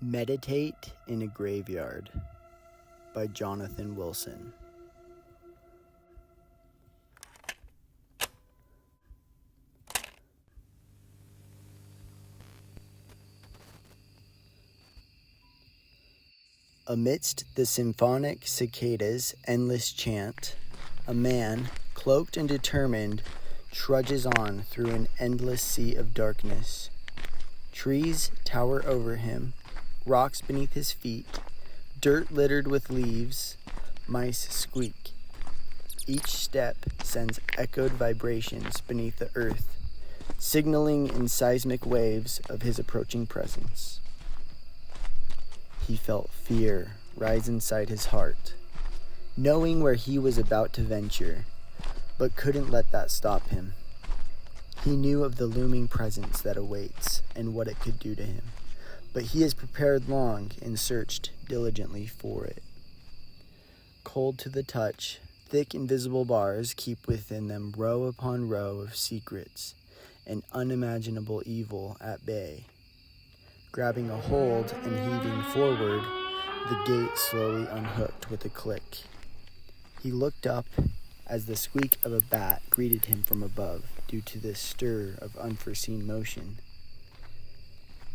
Meditate in a Graveyard by Jonathan Wilson. Amidst the symphonic cicada's endless chant, a man, cloaked and determined, trudges on through an endless sea of darkness. Trees tower over him, rocks beneath his feet, dirt littered with leaves, mice squeak. Each step sends echoed vibrations beneath the earth, signaling in seismic waves of his approaching presence. He felt fear rise inside his heart, knowing where he was about to venture, but couldn't let that stop him. He knew of the looming presence that awaits and what it could do to him, but he has prepared long and searched diligently for it. Cold to the touch, thick invisible bars keep within them row upon row of secrets and unimaginable evil at bay. Grabbing a hold and heaving forward, the gate slowly unhooked with a click. He looked up as the squeak of a bat greeted him from above due to this stir of unforeseen motion.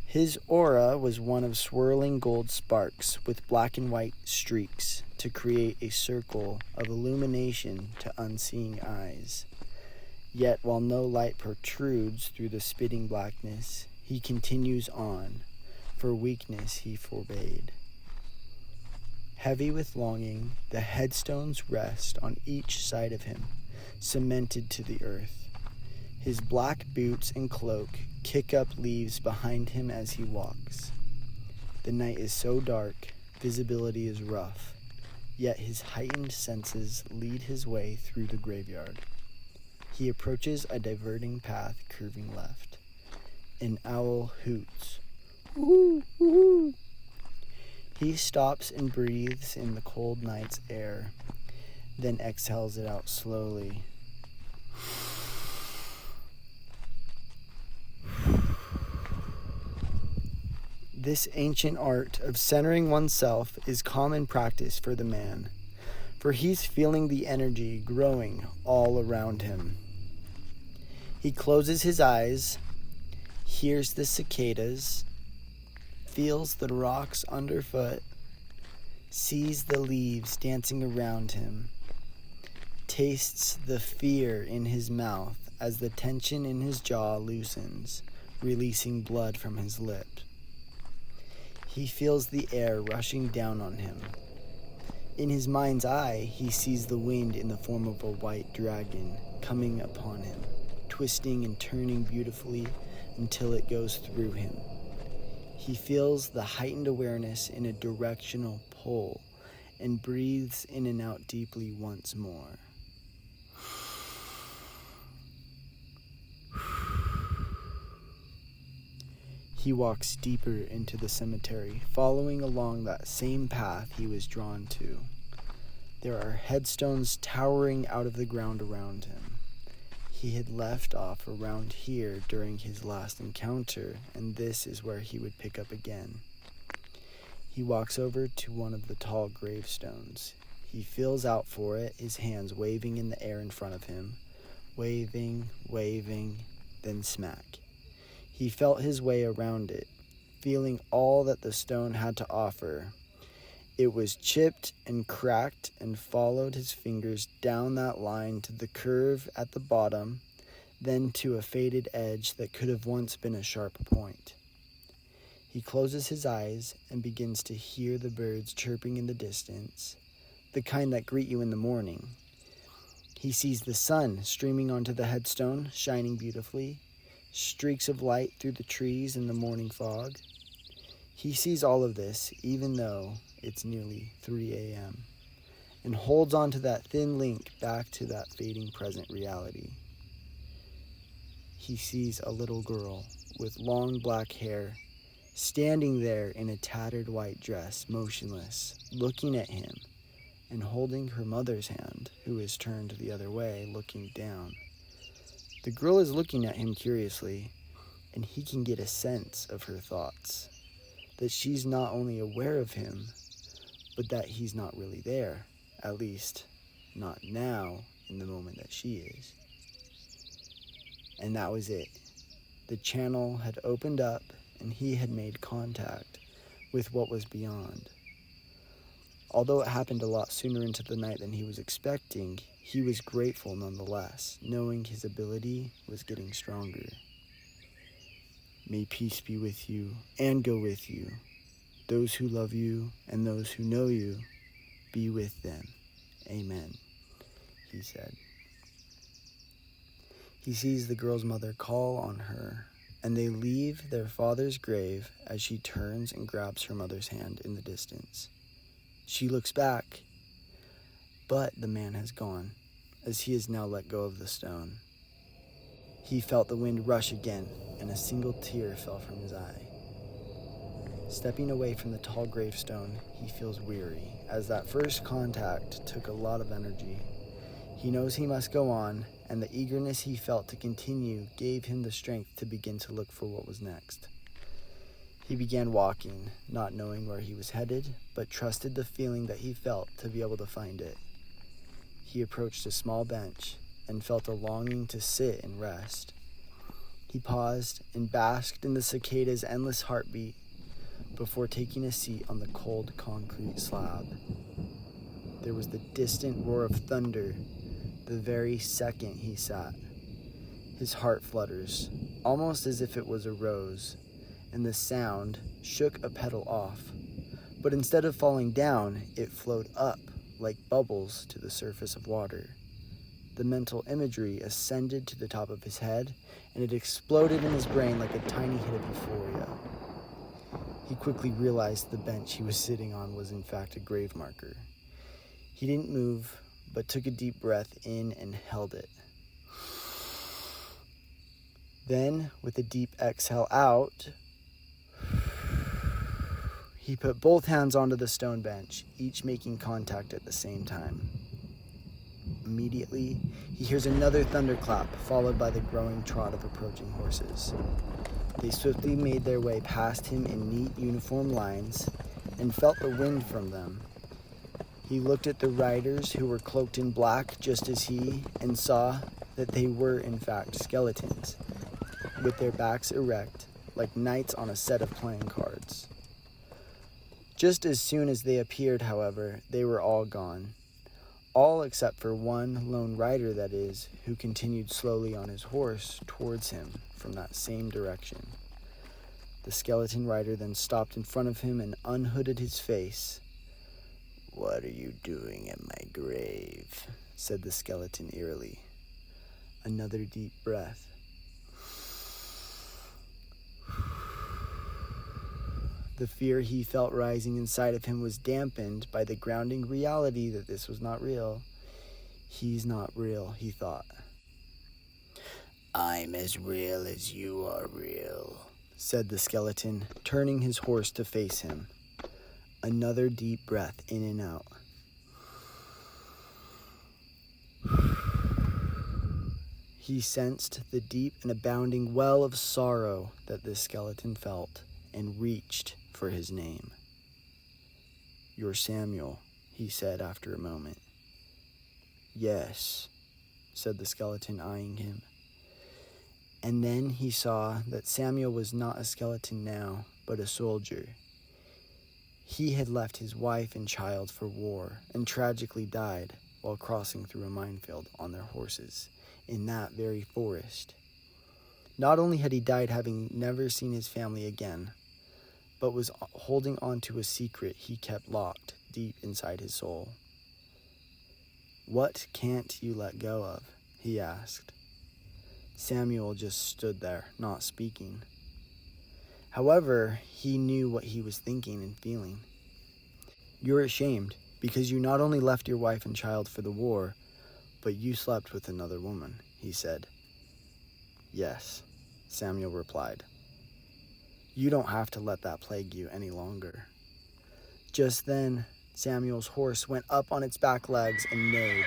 His aura was one of swirling gold sparks with black and white streaks to create a circle of illumination to unseeing eyes. Yet while no light protrudes through the spitting blackness, he continues on, for weakness he forbade. Heavy with longing, the headstones rest on each side of him, cemented to the earth. His black boots and cloak kick up leaves behind him as he walks. The night is so dark, visibility is rough, yet his heightened senses lead his way through the graveyard. He approaches a diverting path curving left. An owl hoots. Woo, woo. He stops and breathes in the cold night's air, then exhales it out slowly. This ancient art of centering oneself is common practice for the man, for he's feeling the energy growing all around him. He closes his eyes, hears the cicadas, feels the rocks underfoot, sees the leaves dancing around him, tastes the fear in his mouth as the tension in his jaw loosens, releasing blood from his lip. He feels the air rushing down on him. In his mind's eye, he sees the wind in the form of a white dragon coming upon him, twisting and turning beautifully until it goes through him. He feels the heightened awareness in a directional pull and breathes in and out deeply once more. He walks deeper into the cemetery, following along that same path he was drawn to. There are headstones towering out of the ground around him. He had left off around here during his last encounter, and this is where he would pick up again. He walks over to one of the tall gravestones. He feels out for it, his hands waving in the air in front of him. Waving, then smack. He felt his way around it, feeling all that the stone had to offer. It was chipped and cracked and followed his fingers down that line to the curve at the bottom, then to a faded edge that could have once been a sharp point. He closes his eyes and begins to hear the birds chirping in the distance, the kind that greet you in the morning. He sees the sun streaming onto the headstone, shining beautifully, streaks of light through the trees in the morning fog. He sees all of this, even though it's nearly 3 a.m., and holds on to that thin link back to that fading present reality. He sees a little girl with long black hair, standing there in a tattered white dress, motionless, looking at him, and holding her mother's hand, who is turned the other way, looking down. The girl is looking at him curiously, and he can get a sense of her thoughts. that she's not only aware of him, but that he's not really there, at least not now in the moment that she is. And that was it. The channel had opened up and he had made contact with what was beyond. Although it happened a lot sooner into the night than he was expecting, he was grateful nonetheless, knowing his ability was getting stronger. May peace be with you and go with you. Those who love you and those who know you, be with them. Amen, he said. He sees the girl's mother call on her, and they leave their father's grave as she turns and grabs her mother's hand in the distance. She looks back, but the man has gone, as he has now let go of the stone. He felt the wind rush again, and a single tear fell from his eye. Stepping away from the tall gravestone, he feels weary, as that first contact took a lot of energy. He knows he must go on, and the eagerness he felt to continue gave him the strength to begin to look for what was next. He began walking, not knowing where he was headed, but trusted the feeling that he felt to be able to find it. He approached a small bench and felt a longing to sit and rest. He paused and basked in the cicada's endless heartbeat before taking a seat on the cold concrete slab. There was the distant roar of thunder the very second he sat. His heart flutters, almost as if it was a rose, and the sound shook a petal off. But instead of falling down, it flowed up like bubbles to the surface of water. The mental imagery ascended to the top of his head, and it exploded in his brain like a tiny hit of euphoria. He quickly realized the bench he was sitting on was in fact a grave marker. He didn't move, but took a deep breath in and held it. Then, with a deep exhale out, he put both hands onto the stone bench, each making contact at the same time. Immediately, he hears another thunderclap, followed by the growing trot of approaching horses. They swiftly made their way past him in neat uniform lines and felt the wind from them. He looked at the riders who were cloaked in black just as he, and saw that they were in fact skeletons, with their backs erect like knights on a set of playing cards. Just as soon as they appeared, however, they were all gone. All except for one lone rider, that is, who continued slowly on his horse towards him from that same direction. The skeleton rider then stopped in front of him and unhooded his face. "What are you doing at my grave?" said the skeleton eerily. Another deep breath. The fear he felt rising inside of him was dampened by the grounding reality that this was not real. He's not real, he thought. "I'm as real as you are real," said the skeleton, turning his horse to face him. Another deep breath in and out. He sensed the deep and abounding well of sorrow that this skeleton felt and reached for his name. "You're Samuel," he said after a moment. "Yes," said the skeleton, eyeing him. And then he saw that Samuel was not a skeleton now, but a soldier. He had left his wife and child for war and tragically died while crossing through a minefield on their horses in that very forest. Not only had he died having never seen his family again, but was holding on to a secret he kept locked deep inside his soul. "What can't you let go of?" he asked. Samuel just stood there, not speaking. However, he knew what he was thinking and feeling. "You're ashamed because you not only left your wife and child for the war, but you slept with another woman," he said. "Yes," Samuel replied. "You don't have to let that plague you any longer." Just then, Samuel's horse went up on its back legs and neighed.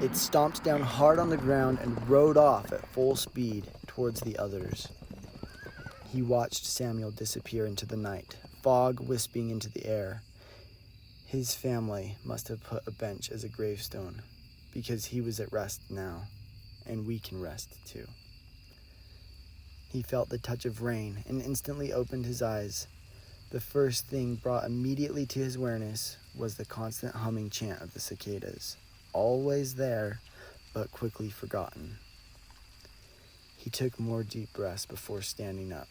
It stomped down hard on the ground and rode off at full speed towards the others. He watched Samuel disappear into the night, fog wisping into the air. His family must have put a bench as a gravestone, because he was at rest now, and we can rest too. He felt the touch of rain and instantly opened his eyes. The first thing brought immediately to his awareness was the constant humming chant of the cicadas, always there, but quickly forgotten. He took more deep breaths before standing up.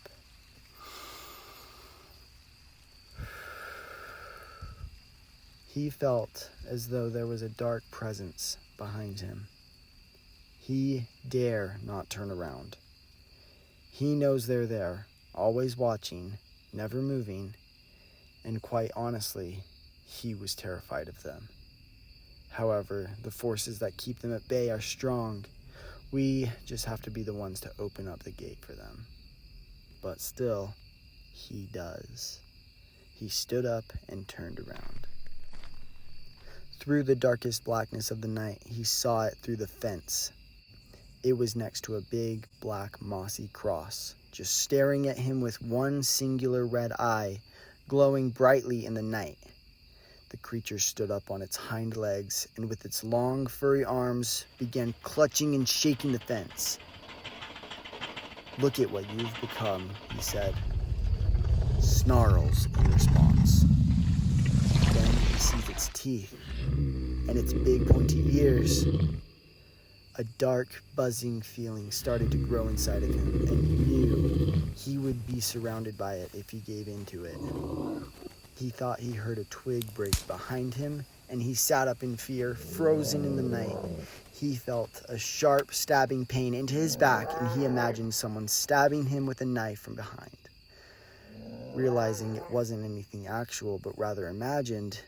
He felt as though there was a dark presence behind him. He dare not turn around. He knows they're there, always watching, never moving, and quite honestly, he was terrified of them. However, the forces that keep them at bay are strong. We just have to be the ones to open up the gate for them. But still, he does. He stood up and turned around. Through the darkest blackness of the night, he saw it through the fence. It was next to a big, black, mossy cross, just staring at him with one singular red eye, glowing brightly in the night. The creature stood up on its hind legs and with its long, furry arms began clutching and shaking the fence. "Look at what you've become," he said. Snarls in response. Then he sees its teeth and its big pointy ears. A dark, buzzing feeling started to grow inside of him, and he knew he would be surrounded by it if he gave in to it. He thought he heard a twig break behind him, and he sat up in fear, frozen in the night. He felt a sharp, stabbing pain into his back, and he imagined someone stabbing him with a knife from behind. Realizing it wasn't anything actual, but rather imagined,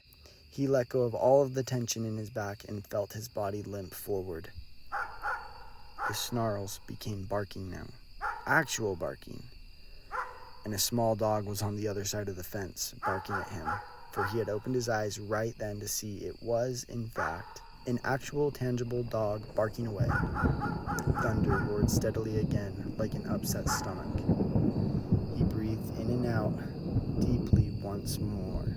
he let go of all of the tension in his back and felt his body limp forward. The snarls became barking now, actual barking, and a small dog was on the other side of the fence, barking at him, for he had opened his eyes right then to see it was, in fact, an actual tangible dog barking away. Thunder roared steadily again, like an upset stomach. He breathed in and out, deeply once more.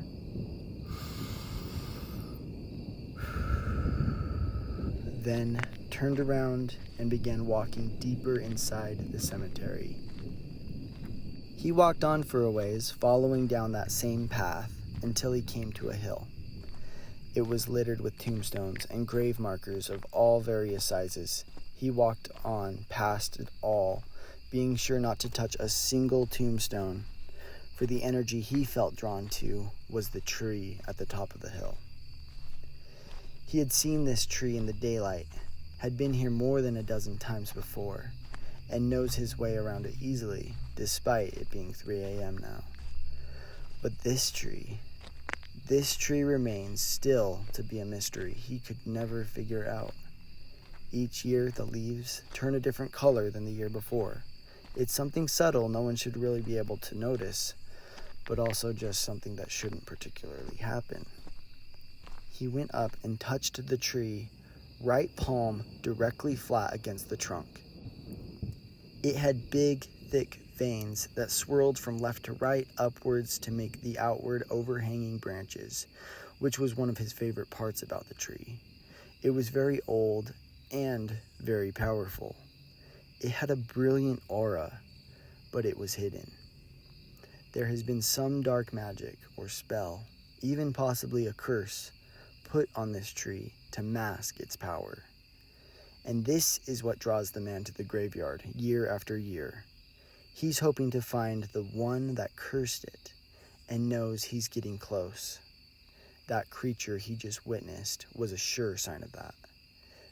Then turned around and began walking deeper inside the cemetery. He walked on for a ways, following down that same path until he came to a hill. It was littered with tombstones and grave markers of all various sizes. He walked on past it all, being sure not to touch a single tombstone, for the energy he felt drawn to was the tree at the top of the hill. He had seen this tree in the daylight, had been here more than a dozen times before, and knows his way around it easily, despite it being 3 a.m. now. But this tree remains still to be a mystery he could never figure out. Each year, the leaves turn a different color than the year before. It's something subtle no one should really be able to notice, but also just something that shouldn't particularly happen. He went up and touched the tree, right palm directly flat against the trunk. It had big, thick veins that swirled from left to right upwards to make the outward overhanging branches, which was one of his favorite parts about the tree. It was very old and very powerful. It had a brilliant aura, but it was hidden. There has been some dark magic or spell, even possibly a curse, put on this tree to mask its power. And this is what draws the man to the graveyard year after year. He's hoping to find the one that cursed it and knows he's getting close. That creature he just witnessed was a sure sign of that.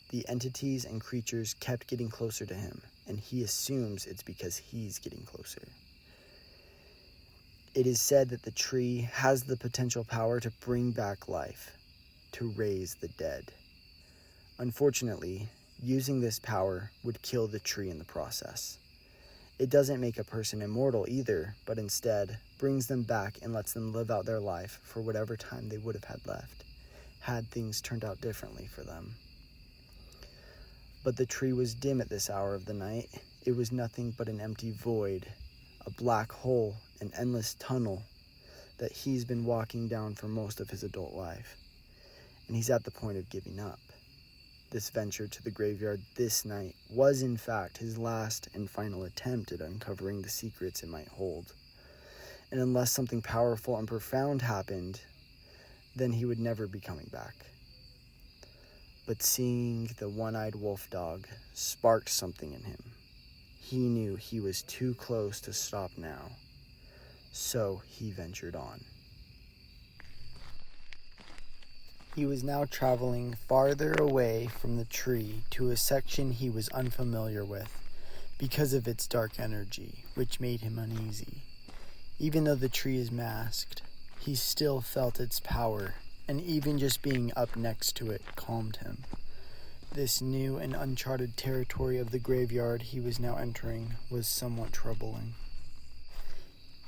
The entities and creatures kept getting closer to him, and he assumes it's because he's getting closer. It is said that the tree has the potential power to bring back life, to raise the dead. Unfortunately, using this power would kill the tree in the process. It doesn't make a person immortal either, but instead brings them back and lets them live out their life for whatever time they would have had left, had things turned out differently for them. But the tree was dim at this hour of the night. It was nothing but an empty void, a black hole, an endless tunnel. that he's been walking down for most of his adult life, and he's at the point of giving up. This venture to the graveyard this night was in fact his last and final attempt at uncovering the secrets it might hold. And unless something powerful and profound happened, then he would never be coming back. But seeing the one-eyed wolf dog sparked something in him. He knew he was too close to stop now, so he ventured on. He was now traveling farther away from the tree to a section he was unfamiliar with because of its dark energy, which made him uneasy. Even though the tree is masked, he still felt its power, and even just being up next to it calmed him. This new and uncharted territory of the graveyard he was now entering was somewhat troubling.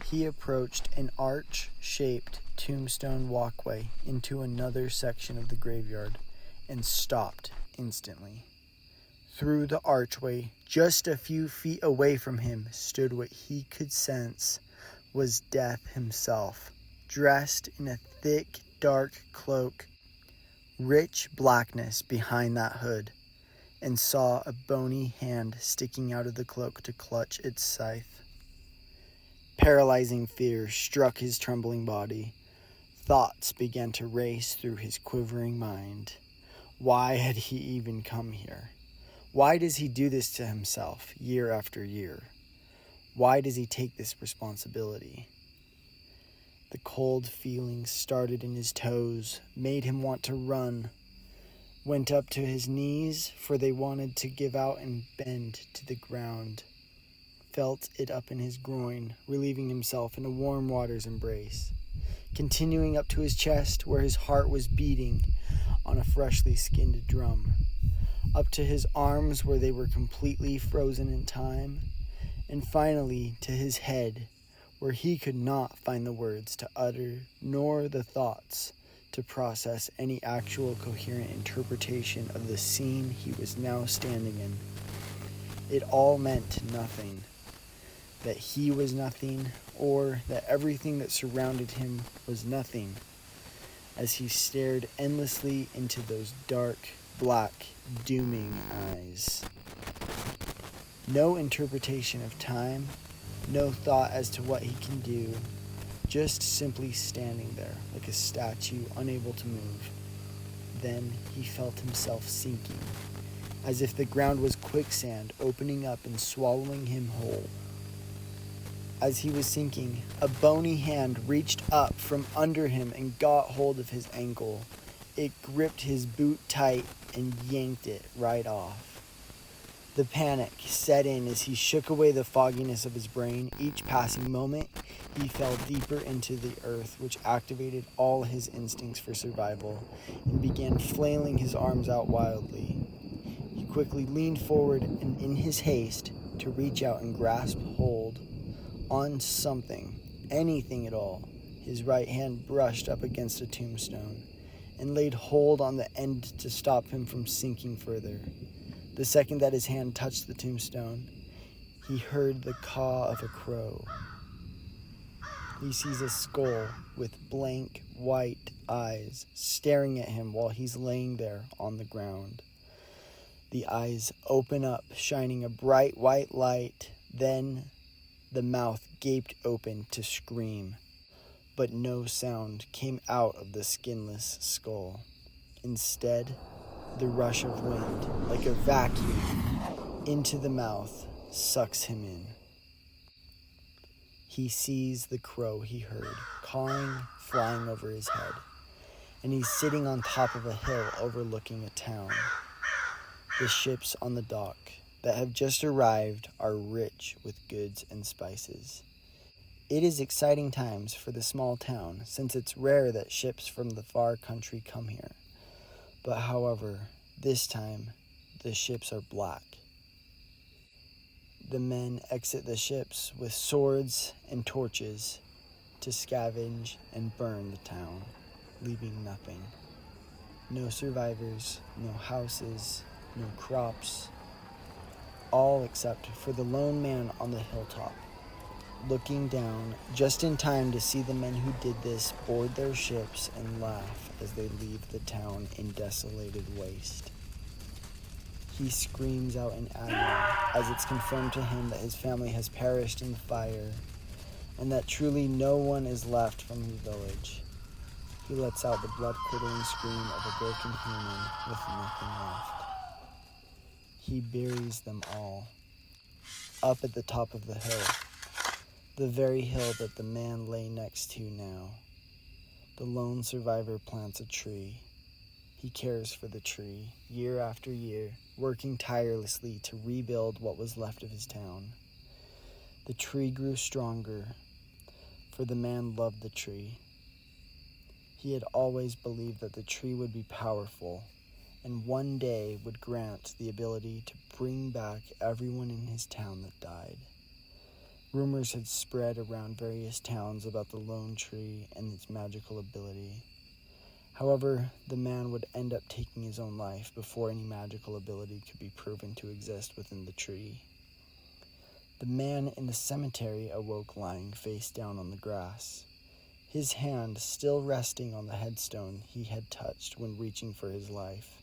He approached an arch-shaped tombstone walkway into another section of the graveyard and stopped instantly. Through the archway, just a few feet away from him, stood what he could sense was Death himself, dressed in a thick, dark cloak, rich blackness behind that hood, and saw a bony hand sticking out of the cloak to clutch its scythe. Paralyzing fear struck his trembling body. Thoughts began to race through his quivering mind. Why had he even come here? Why does he do this to himself year after year? Why does he take this responsibility? The cold feelings started in his toes, made him want to run. Went up to his knees, for they wanted to give out and bend to the ground. Felt it up in his groin, relieving himself in a warm water's embrace. Continuing up to his chest, where his heart was beating on a freshly skinned drum. Up to his arms, where they were completely frozen in time. And finally to his head, where he could not find the words to utter, nor the thoughts to process any actual coherent interpretation of the scene he was now standing in. It all meant nothing. That he was nothing, or that everything that surrounded him was nothing, as he stared endlessly into those dark, black, dooming eyes. No interpretation of time, no thought as to what he can do, just simply standing there like a statue unable to move. Then he felt himself sinking, as if the ground was quicksand opening up and swallowing him whole. As he was sinking, a bony hand reached up from under him and got hold of his ankle. It gripped his boot tight and yanked it right off. The panic set in as he shook away the fogginess of his brain. Each passing moment, he fell deeper into the earth, which activated all his instincts for survival and began flailing his arms out wildly. He quickly leaned forward and, in his haste, to reach out and grasp hold on something, anything at all, his right hand brushed up against a tombstone and laid hold on the end to stop him from sinking further. The second that his hand touched the tombstone, he heard the caw of a crow. He sees a skull with blank, white eyes staring at him while he's laying there on the ground. The eyes open up, shining a bright white light. Then the mouth gaped open to scream, but no sound came out of the skinless skull. Instead, the rush of wind, like a vacuum, into the mouth sucks him in. He sees the crow he heard, cawing, flying over his head, and he's sitting on top of a hill overlooking a town. The ships on the dock that have just arrived are rich with goods and spices. It is exciting times for the small town, since it's rare that ships from the far country come here. But however, this time, the ships are black. The men exit the ships with swords and torches to scavenge and burn the town, leaving nothing. No survivors, no houses, no crops, all except for the lone man on the hilltop, looking down just in time to see the men who did this board their ships and laugh as they leave the town in desolated waste. He screams out in agony as it's confirmed to him that his family has perished in the fire and that truly no one is left from his village. He lets out the blood-curdling scream of a broken human with nothing left. He buries them all, up at the top of the hill, the very hill that the man lay next to now. The lone survivor plants a tree. He cares for the tree, year after year, working tirelessly to rebuild what was left of his town. The tree grew stronger, for the man loved the tree. He had always believed that the tree would be powerful, and one day would grant the ability to bring back everyone in his town that died. Rumors had spread around various towns about the lone tree and its magical ability. However, the man would end up taking his own life before any magical ability could be proven to exist within the tree. The man in the cemetery awoke lying face down on the grass, his hand still resting on the headstone he had touched when reaching for his life.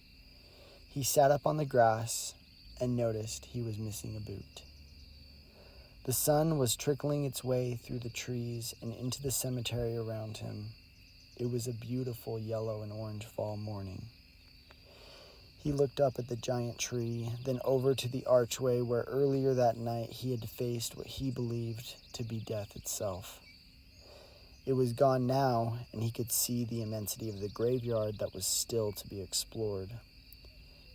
He sat up on the grass and noticed he was missing a boot. The sun was trickling its way through the trees and into the cemetery around him. It was a beautiful yellow and orange fall morning. He looked up at the giant tree, then over to the archway where earlier that night he had faced what he believed to be death itself. It was gone now, and he could see the immensity of the graveyard that was still to be explored.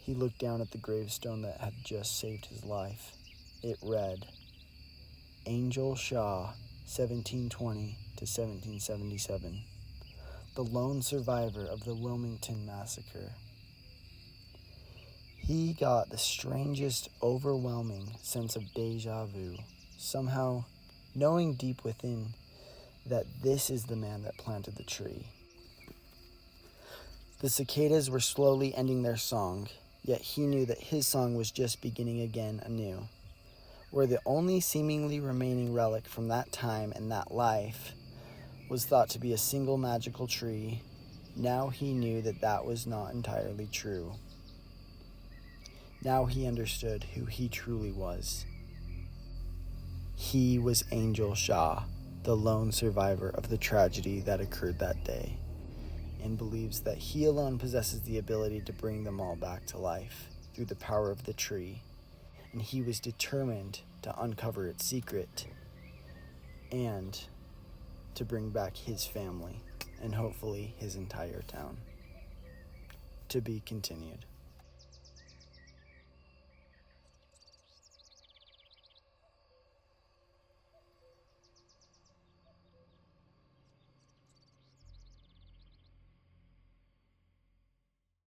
He looked down at the gravestone that had just saved his life. It read, Angel Shaw, 1720 to 1777, the lone survivor of the Wilmington Massacre. He got the strangest, overwhelming sense of deja vu, somehow knowing deep within that this is the man that planted the tree. The cicadas were slowly ending their song, yet he knew that his song was just beginning again anew. Where the only seemingly remaining relic from that time and that life was thought to be a single magical tree, now he knew that that was not entirely true. Now he understood who he truly was. He was Angel Shaw, the lone survivor of the tragedy that occurred that day, and believes that he alone possesses the ability to bring them all back to life through the power of the tree, and he was determined to uncover its secret and to bring back his family and hopefully his entire town. To be continued.